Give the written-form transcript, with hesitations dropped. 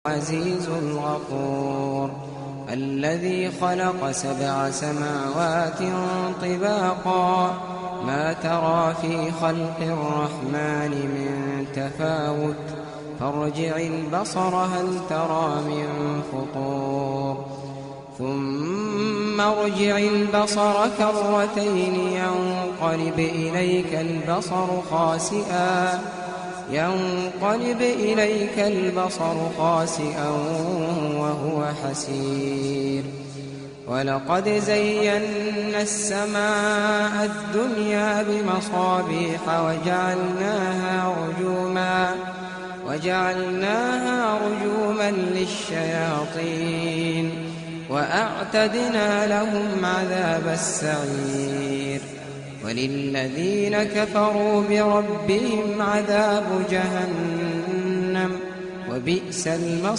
العزيز الغفور الذي خلق 7 سماوات طباقا ما ترى في خلق الرحمن من تفاوت فارجع البصر هل ترى من فطور ثم ارجع البصر كرتين ينقلب إليك البصر خاسئا وهو حسير ولقد زينا السماء الدنيا بمصابيح وجعلناها رجوما للشياطين وأعتدنا لهم عذاب السعير وللذين كفروا بربهم عذاب جهنم وبئس المصير.